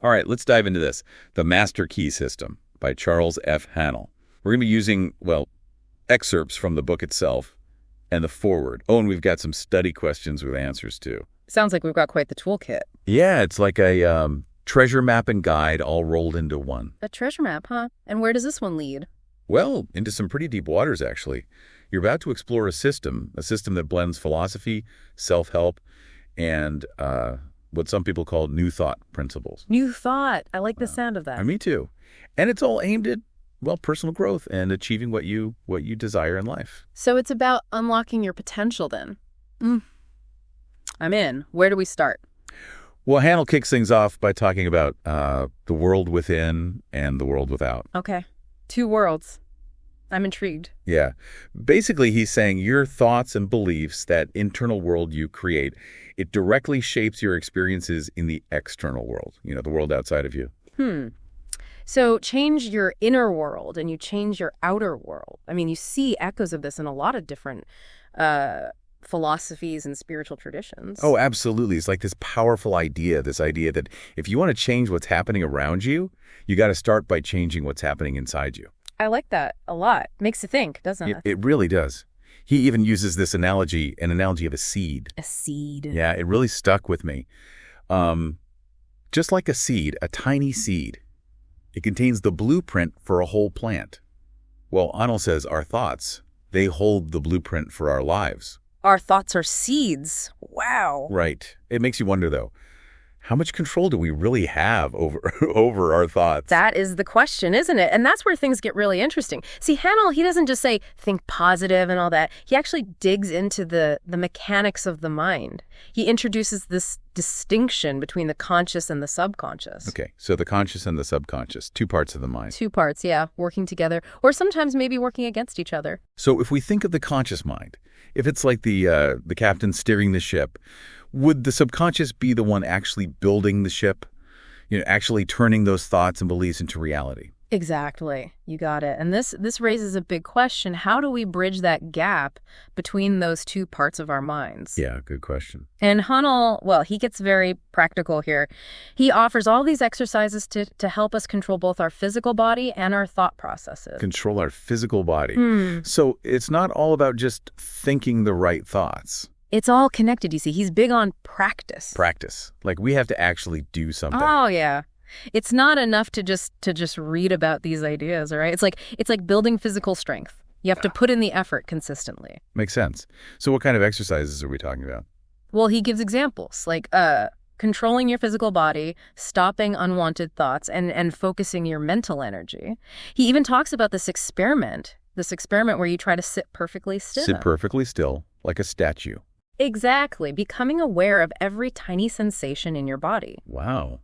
All right, let's dive into this. The Master Key System by Charles F. Haanel. We're going to be using, well, excerpts from the book itself and the foreword. Oh, and we've got some study questions with answers, too. Sounds like we've got quite the toolkit. Yeah, it's like a treasure map and guide all rolled into one. A treasure map, huh? And where does this one lead? Well, into some pretty deep waters, actually. You're about to explore a system that blends philosophy, self-help, and what some people call New Thought principles. New Thought. I like the sound of that. Me too. And it's all aimed at, well, personal growth and achieving what you desire in life. So it's about unlocking your potential then. I'm in. Where do we start? Well, Haanel kicks things off by talking about the world within and the world without. Okay. 2 worlds. I'm intrigued. Yeah. Basically, he's saying your thoughts and beliefs, that internal world you create, it directly shapes your experiences in the external world, the world outside of you. So change your inner world and you change your outer world. I mean, you see echoes of this in a lot of different philosophies and spiritual traditions. Oh, absolutely. It's like this powerful idea, that if you want to change what's happening around you, you got to start by changing what's happening inside you. I like that a lot. Makes you think, doesn't it? It really does. He even uses this analogy of a seed. A seed. Yeah, it really stuck with me. Just like a seed, a tiny seed, it contains the blueprint for a whole plant. Well, Haanel says our thoughts, they hold the blueprint for our lives. Our thoughts are seeds. Wow. Right. It makes you wonder, though, how much control do we really have over our thoughts? That is the question, isn't it? And that's where things get really interesting. See, Haanel, he doesn't just say, think positive and all that. He actually digs into the mechanics of the mind. He introduces this distinction between the conscious and the subconscious. Okay, so the conscious and the subconscious, 2 parts of the mind. 2 parts, yeah, working together, or sometimes maybe working against each other. So if we think of the conscious mind, if it's like the captain steering the ship, would the subconscious be the one actually building the ship, actually turning those thoughts and beliefs into reality? Exactly. You got it. And this raises a big question. How do we bridge that gap between those 2 parts of our minds? Yeah, good question. And Haanel, well, he gets very practical here. He offers all these exercises to help us control both our physical body and our thought processes. Control our physical body. So it's not all about just thinking the right thoughts. It's all connected, you see. He's big on practice. Practice. Like we have to actually do something. Oh, yeah. It's not enough to just read about these ideas, all right? It's like building physical strength. You have to put in the effort consistently. Makes sense. So what kind of exercises are we talking about? Well, he gives examples like controlling your physical body, stopping unwanted thoughts, and focusing your mental energy. He even talks about this experiment where you try to sit perfectly still. Sit perfectly still, like a statue. Exactly. Becoming aware of every tiny sensation in your body. Wow.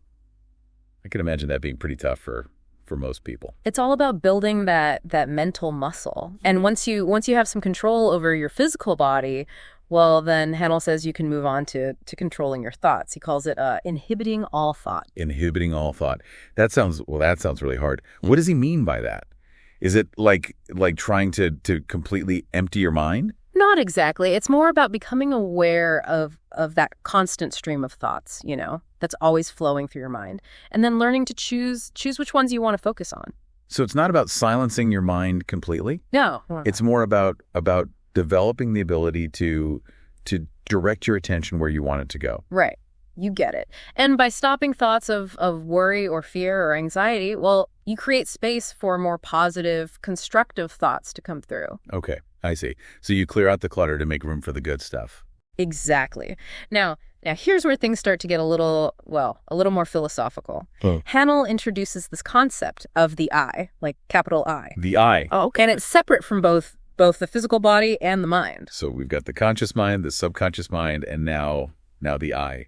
I can imagine that being pretty tough for most people. It's all about building that mental muscle. And once you have some control over your physical body, well, then Haanel says you can move on to controlling your thoughts. He calls it inhibiting all thought. Inhibiting all thought. That sounds really hard. What does he mean by that? Is it like trying to completely empty your mind? Not exactly. It's more about becoming aware of that constant stream of thoughts, that's always flowing through your mind, and then learning to choose which ones you want to focus on. So it's not about silencing your mind completely? No. It's more about developing the ability to direct your attention where you want it to go. Right. You get it. And by stopping thoughts of worry or fear or anxiety, well, you create space for more positive, constructive thoughts to come through. Okay, I see. So you clear out the clutter to make room for the good stuff. Exactly. Now here's where things start to get a little more philosophical. Haanel introduces this concept of the I, like capital I. The I. Oh, okay. And it's separate from both the physical body and the mind. So we've got the conscious mind, the subconscious mind, and now the I.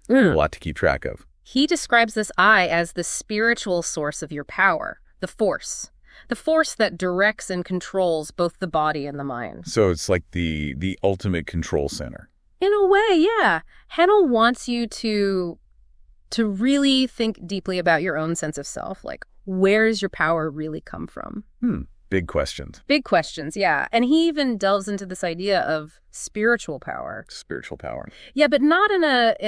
A lot to keep track of. He describes this I as the spiritual source of your power, the force that directs and controls both the body and the mind. So it's like the ultimate control center. In a way, yeah. Haanel wants you to really think deeply about your own sense of self, like where does your power really come from? Big questions. Big questions, yeah. And he even delves into this idea of spiritual power. Spiritual power. Yeah, but not in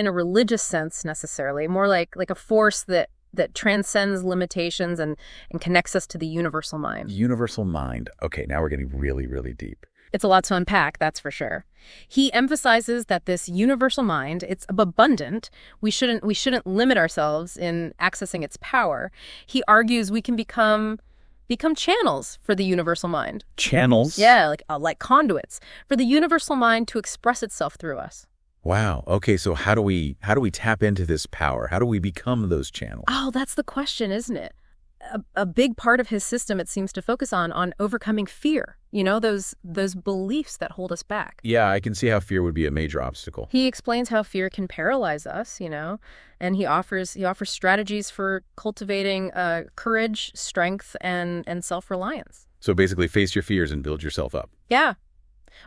a religious sense necessarily, more like a force that that transcends limitations and connects us to the universal mind. Universal mind. Okay, now we're getting really, really deep. It's a lot to unpack, that's for sure. He emphasizes that this universal mind, it's abundant. We shouldn't limit ourselves in accessing its power. He argues we can become channels for the universal mind. Channels? Yeah, like conduits for the universal mind to express itself through us. Wow. Okay, so how do we tap into this power? How do we become those channels? Oh, that's the question, isn't it? A big part of his system, it seems to focus on overcoming fear, those beliefs that hold us back. Yeah, I can see how fear would be a major obstacle. He explains how fear can paralyze us, and he offers strategies for cultivating courage, strength, and self-reliance. So basically face your fears and build yourself up. Yeah.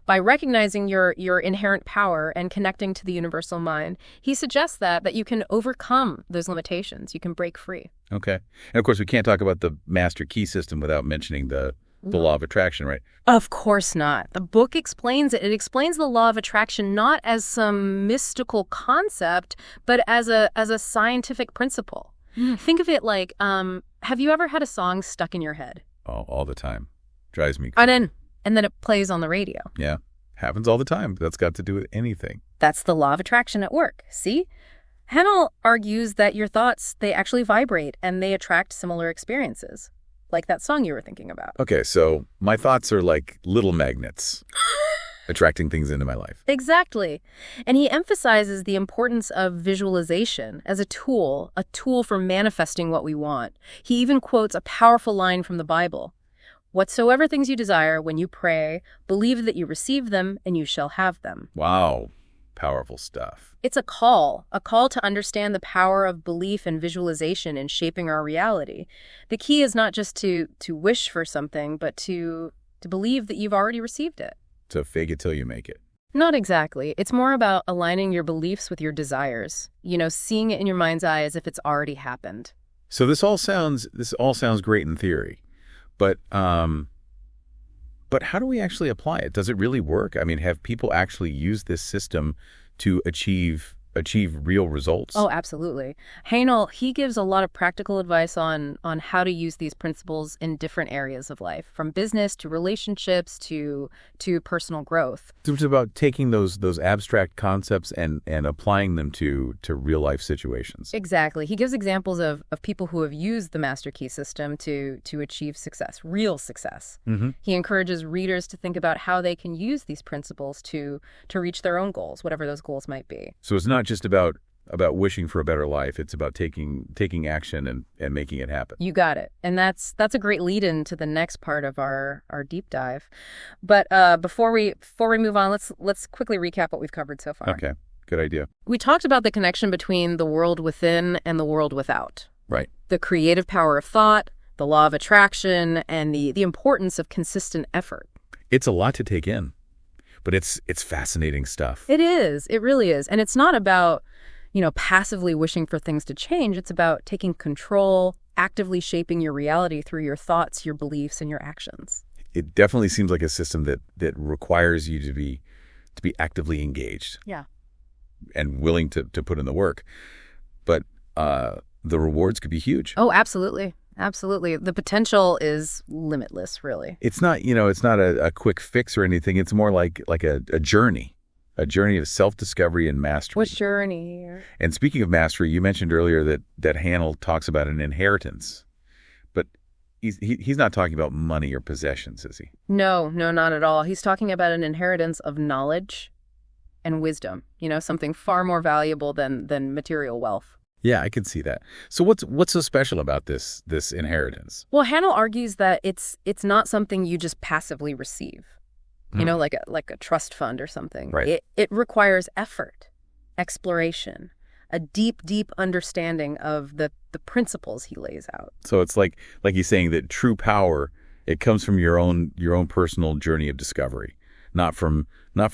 By recognizing your inherent power and connecting to the universal mind, he suggests that you can overcome those limitations. You can break free. Okay. And of course, we can't talk about the master key system without mentioning the law of attraction, right? Of course not. The book explains it. It explains the law of attraction not as some mystical concept, but as a scientific principle. Think of it like, have you ever had a song stuck in your head? Oh, all the time. Drives me crazy. And then it plays on the radio. Yeah. Happens all the time. That's got to do with anything. That's the law of attraction at work. See? Haanel argues that your thoughts, they actually vibrate and they attract similar experiences, like that song you were thinking about. Okay, so my thoughts are like little magnets attracting things into my life. Exactly. And he emphasizes the importance of visualization as a tool for manifesting what we want. He even quotes a powerful line from the Bible. Whatsoever things you desire, when you pray, believe that you receive them and you shall have them. Wow. Powerful stuff. It's a call to understand the power of belief and visualization in shaping our reality. The key is not just to wish for something, but to believe that you've already received it. To fake it till you make it. Not exactly. It's more about aligning your beliefs with your desires. Seeing it in your mind's eye as if it's already happened. So this all sounds great in theory. But how do we actually apply it? Does it really work? I mean, have people actually used this system to achieve real results? Oh, absolutely. Haanel, he gives a lot of practical advice on how to use these principles in different areas of life, from business to relationships to personal growth. So it's about taking those abstract concepts and applying them to real life situations. Exactly. He gives examples of people who have used the Master Key system to achieve success, real success. Mm-hmm. He encourages readers to think about how they can use these principles to reach their own goals, whatever those goals might be. So it's not just about wishing for a better life. It's about taking action and making it happen. You got it. And that's a great lead-in to the next part of our deep dive. But before we move on, let's quickly recap what we've covered so far. Okay, good idea. We talked about the connection between the world within and the world without. Right. The creative power of thought, the law of attraction, and the importance of consistent effort. It's a lot to take in. But it's fascinating stuff. It is. It really is. And it's not about, passively wishing for things to change. It's about taking control, actively shaping your reality through your thoughts, your beliefs, and your actions. It definitely seems like a system that requires you to be actively engaged. Yeah. And willing to put in the work. But the rewards could be huge. Oh, absolutely. Absolutely. The potential is limitless, really. It's not, it's not a quick fix or anything. It's more like a journey of self-discovery and mastery. What journey? And speaking of mastery, you mentioned earlier that Haanel talks about an inheritance. But he's not talking about money or possessions, is he? No, not at all. He's talking about an inheritance of knowledge and wisdom, something far more valuable than material wealth. Yeah, I can see that. So what's so special about this inheritance? Well, Haanel argues that it's not something you just passively receive, like a trust fund or something. Right. It requires effort, exploration, a deep understanding of the principles he lays out. So it's like he's saying that true power, it comes from your own personal journey of discovery, not from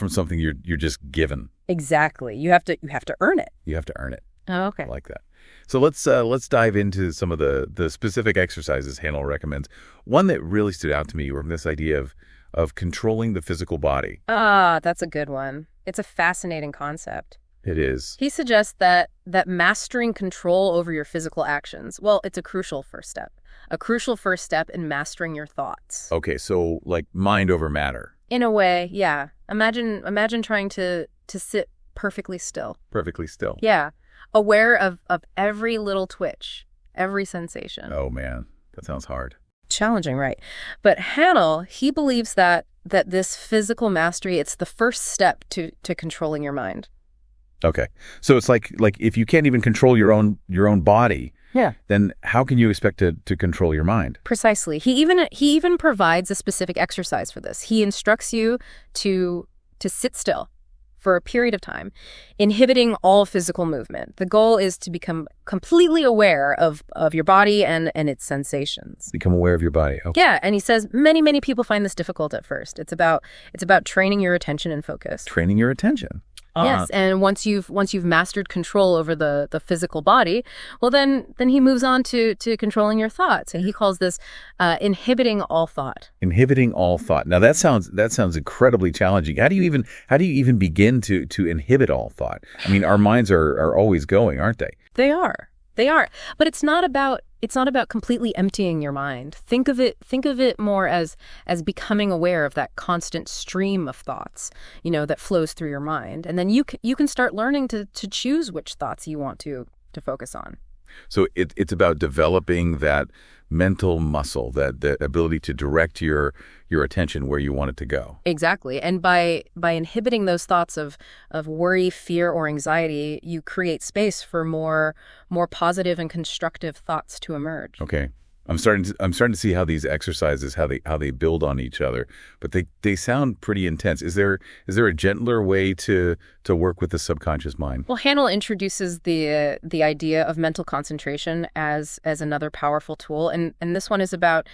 something you're just given. Exactly. You have to earn it. You have to earn it. Oh, okay. I like that. So let's dive into some of the specific exercises Haanel recommends. One that really stood out to me was this idea of controlling the physical body. Ah, that's a good one. It's a fascinating concept. It is. He suggests that mastering control over your physical actions, well, it's a crucial first step. A crucial first step in mastering your thoughts. Okay, so like mind over matter. In a way, yeah. Imagine trying to sit perfectly still. Perfectly still. Yeah. Aware of every little twitch, every sensation. Oh, man. That sounds hard. Challenging, right? But Haanel, he believes that this physical mastery, it's the first step to controlling your mind. Okay. So it's like if you can't even control your own body, yeah, then how can you expect to control your mind? Precisely. He even provides a specific exercise for this. He instructs you to sit still for a period of time, inhibiting all physical movement. The goal is to become completely aware of your body and its sensations. Become aware of your body. Okay. Yeah, and he says many people find this difficult at first. It's about training your attention and focus. Training your attention. Yes, and once you've mastered control over the physical body, well then he moves on to controlling your thoughts, and he calls this inhibiting all thought. Inhibiting all thought. Now that sounds incredibly challenging. How do you even begin to inhibit all thought? I mean, our minds are always going, aren't they? They are. But it's not about completely emptying your mind. Think of it more as becoming aware of that constant stream of thoughts, that flows through your mind. And then you can start learning to choose which thoughts you want to focus on. So it's about developing that mental muscle, that the ability to direct your attention where you want it to go. Exactly. And by inhibiting those thoughts of worry, fear, or anxiety, you create space for more positive and constructive thoughts to emerge. Okay. I'm starting to see how these exercises, how they build on each other, but they sound pretty intense. Is there a gentler way to work with the subconscious mind? Well, Haanel introduces the idea of mental concentration as another powerful tool, and this one is about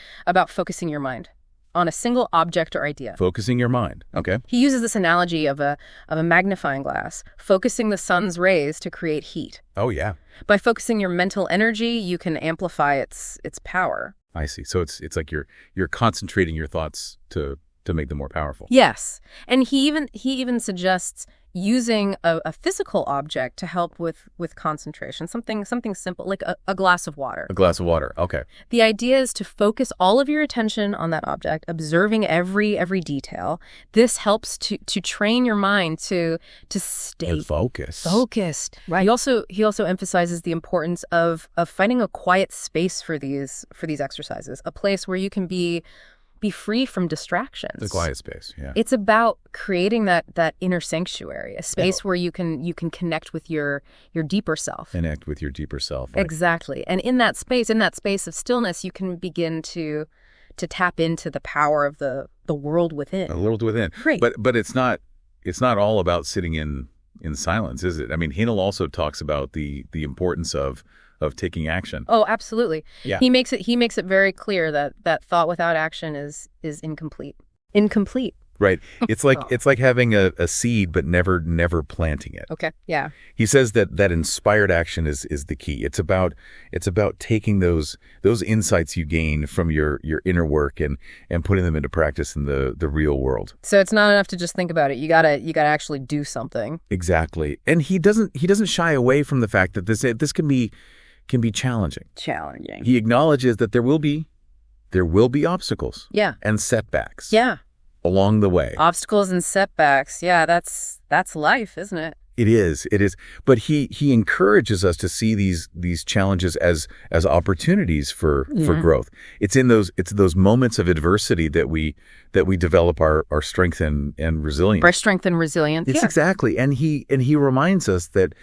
focusing your mind on a single object or idea. Focusing your mind. Okay. He uses this analogy of a magnifying glass, focusing the sun's rays to create heat. Oh, yeah. By focusing your mental energy, you can amplify its power. I see. So it's like you're concentrating your thoughts to make them more powerful. Yes. And he even suggests using a physical object to help with concentration, something simple like a glass of water. A glass of water. Okay. The idea is to focus all of your attention on that object, observing every detail. This helps to train your mind to stay focused. Right. He also emphasizes the importance of finding a quiet space for these exercises, a place where you can be free from distractions. The quiet space, yeah. It's about creating that inner sanctuary, a space where you can connect with your deeper self. Connect with your deeper self. Right? Exactly. And in that space of stillness, you can begin to tap into the power of the world within. The world within. Great. But it's not all about sitting in silence, is it? I mean, Haanel also talks about the importance of taking action. Oh, absolutely. Yeah. He makes it very clear that thought without action is incomplete. Incomplete. Right. It's like having a seed but never planting it. Okay. Yeah. He says that inspired action is the key. It's about taking those insights you gain from your inner work and putting them into practice in the real world. So it's not enough to just think about it. You gotta actually do something. Exactly. And he doesn't shy away from the fact that this can be challenging. Challenging. He acknowledges that there will be obstacles. Yeah. And setbacks. Yeah. Along the way. Obstacles and setbacks. Yeah, that's life, isn't it? It is. But he encourages us to see these challenges as opportunities for growth. It's those moments of adversity that we develop our strength and resilience. Our strength and resilience. It's exactly. And he reminds us that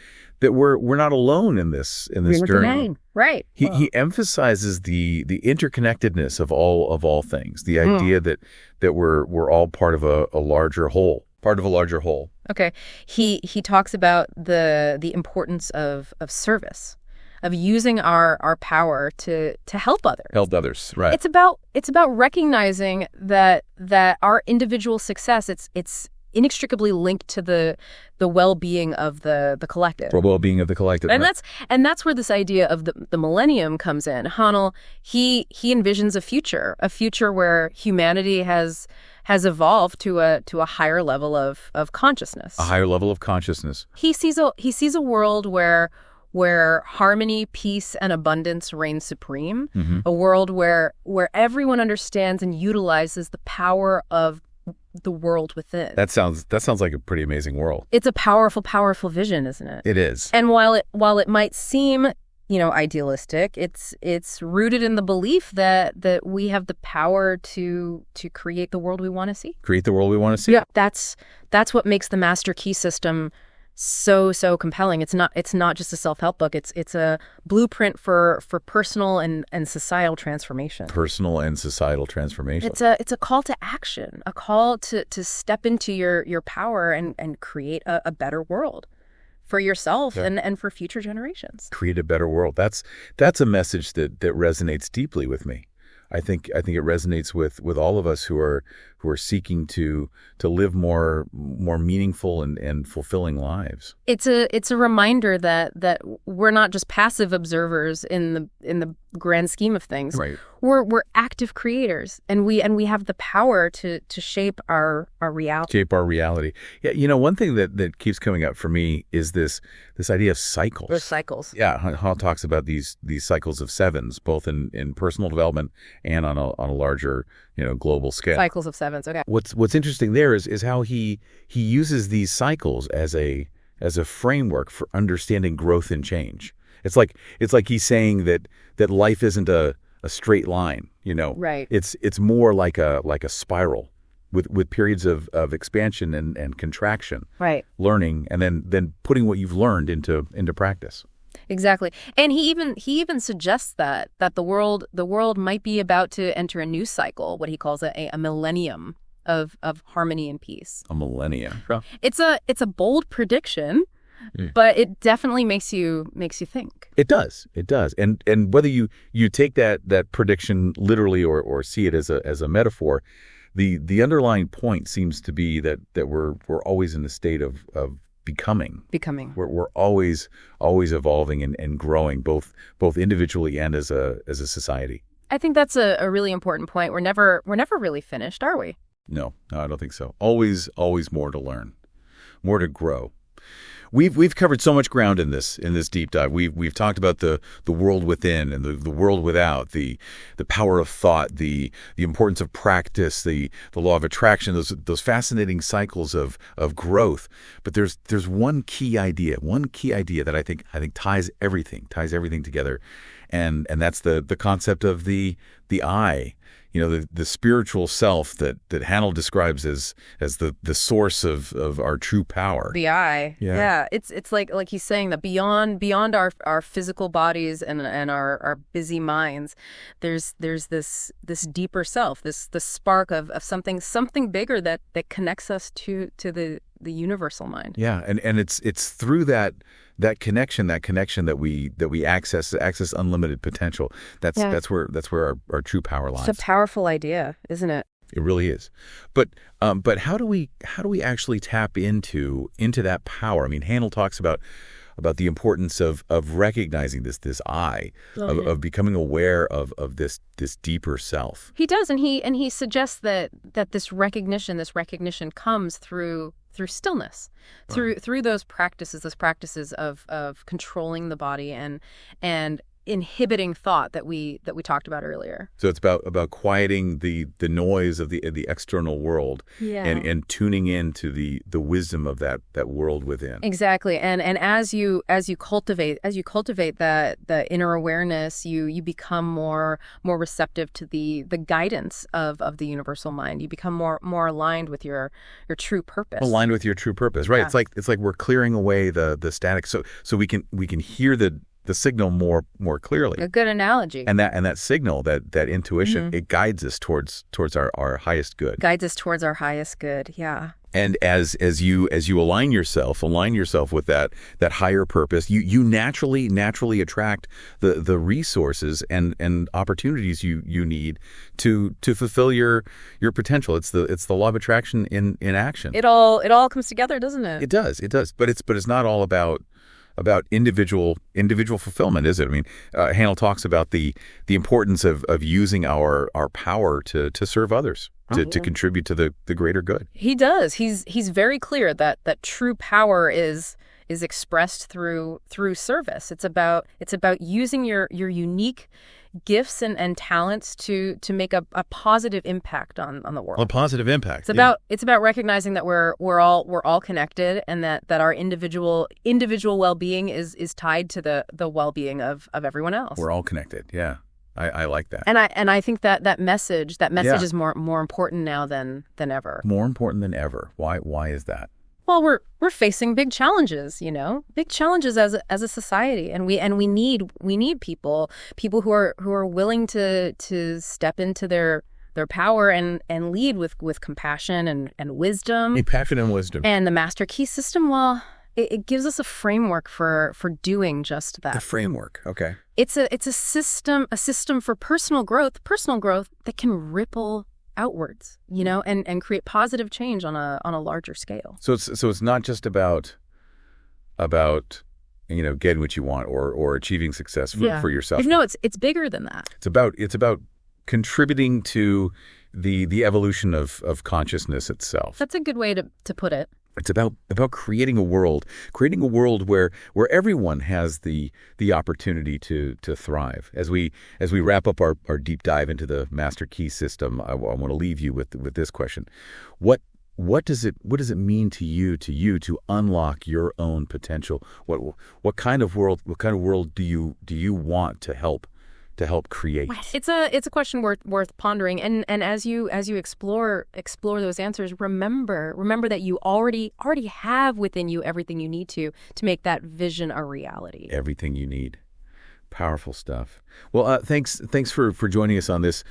we're not alone in this journey. Right. He emphasizes the interconnectedness of all things. The idea that we're all part of a larger whole. Part of a larger whole. Okay. He talks about the importance of service, of using our power to help others. Help others, right. It's about recognizing that our individual success, it's inextricably linked to the well-being of the collective. For well-being of the collective. And that's where this idea of the millennium comes in. Haanel, he envisions a future where humanity has has evolved to a higher level of consciousness. A higher level of consciousness. He sees a world where harmony, peace, and abundance reign supreme. A world where everyone understands and utilizes the power of the world within. That sounds like a pretty amazing world. It's a powerful, powerful vision, isn't it? It is. And while it might seem, idealistic, it's rooted in the belief that we have the power to create the world we want to see. Create the world we want to see. Yeah, that's what makes the Master Key system so compelling. It's not just a self-help book. It's a blueprint for personal and societal transformation. Personal and societal transformation. It's a call to action, a call to step into your power and create a better world for yourself and for future generations. Create a better world. That's a message that resonates deeply with me. I think it resonates with all of us who are seeking to live more meaningful and fulfilling lives. It's a reminder that we're not just passive observers in the grand scheme of things. Right. We're active creators, and we have the power to shape our reality. Shape our reality. Yeah, one thing that keeps coming up for me is this idea of cycles. Or cycles. Yeah, Haanel talks about these cycles of sevens, both in personal development and on a larger, global scale. Cycles of sevens. Okay. What's interesting there is how he uses these cycles as a framework for understanding growth and change. It's like he's saying that life isn't a straight line, Right. It's more like a spiral with periods of expansion and contraction. Right. Learning and then putting what you've learned into practice. Exactly. And he even suggests that the world might be about to enter a new cycle, what he calls a millennium of harmony and peace. A millennium. Yeah. It's a bold prediction, but it definitely makes you think. It does. And whether you take that prediction literally or see it as a metaphor, the underlying point seems to be that we're always in a state of becoming. We're always evolving and growing, both individually and as a society. I think that's a really important point. We're never really finished, are we? No, I don't think so. Always more to learn, more to grow. We've covered so much ground in this deep dive. We've talked about the world within and the world without, the power of thought, the importance of practice, the law of attraction, those fascinating cycles of growth. But there's one key idea that I think ties everything together, and that's the concept of the I. The spiritual self that Haanel describes as the source of our true power. The I. Yeah. It's like he's saying that beyond our physical bodies and our busy minds, there's this deeper self, this spark of something bigger that connects us to the universal mind. Yeah, and it's through that connection that we access unlimited potential. That's where our true power lies. It's a powerful idea, isn't it? It really is. But how do we actually tap into that power? I mean, Haanel talks about the importance of recognizing this I, of becoming aware of this deeper self. He does, and he suggests that this recognition comes through stillness, through those practices of controlling the body and inhibiting thought that we talked about earlier. So it's about quieting the noise of the external world, and tuning into the wisdom of that world within. Exactly. And as you cultivate that inner awareness, you become more receptive to the guidance of the universal mind. You become more aligned with your true purpose. Aligned with your true purpose, right? Yeah. It's like we're clearing away the static, so we can hear the signal more clearly. A good analogy. And that signal, that intuition, it guides us towards our highest good. Guides us towards our highest good. Yeah. And as you align yourself with that higher purpose, you naturally attract the resources and opportunities you need to fulfill your potential. It's the law of attraction in action. It all comes together, doesn't it? It does. But it's not all about individual fulfillment, is it? I mean, Haanel talks about the importance of using our power to serve others. to contribute to the greater good. He does. He's very clear that true power is expressed through service. It's about using your unique gifts and talents to make a positive impact on the world. A positive impact. It's about recognizing that we're all connected, and that our individual well-being is tied to the well-being of everyone else. We're all connected. Yeah. I like that. And I think that message is more important now than ever. More important than ever. Why is that? Well, we're facing big challenges, big challenges as a society, and we need people who are willing to step into their power and lead with compassion and wisdom. Passion and wisdom. And the Master Key system, well, it gives us a framework for doing just that. The framework, okay. It's a system for personal growth that can ripple outwards, and create positive change on a larger scale. So it's not just about getting what you want or achieving success for yourself. No, it's bigger than that. It's about contributing to the evolution of consciousness itself. That's a good way to put it. It's about creating a world where everyone has the opportunity to thrive. As we wrap up our deep dive into the Master Key system, I want to leave you with this question: What does it mean to you to unlock your own potential? What kind of world do you want to help create? It's a question worth pondering, and as you explore those answers, remember that you already have within you everything you need to make that vision a reality. Everything you need. Powerful stuff. Well, thanks for joining us on this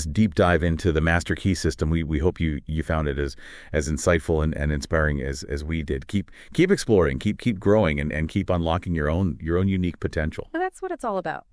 deep dive into the Master Key system. We hope you found it as insightful and inspiring as we did. Keep exploring, keep growing, and keep unlocking your own unique potential. Well, that's what it's all about.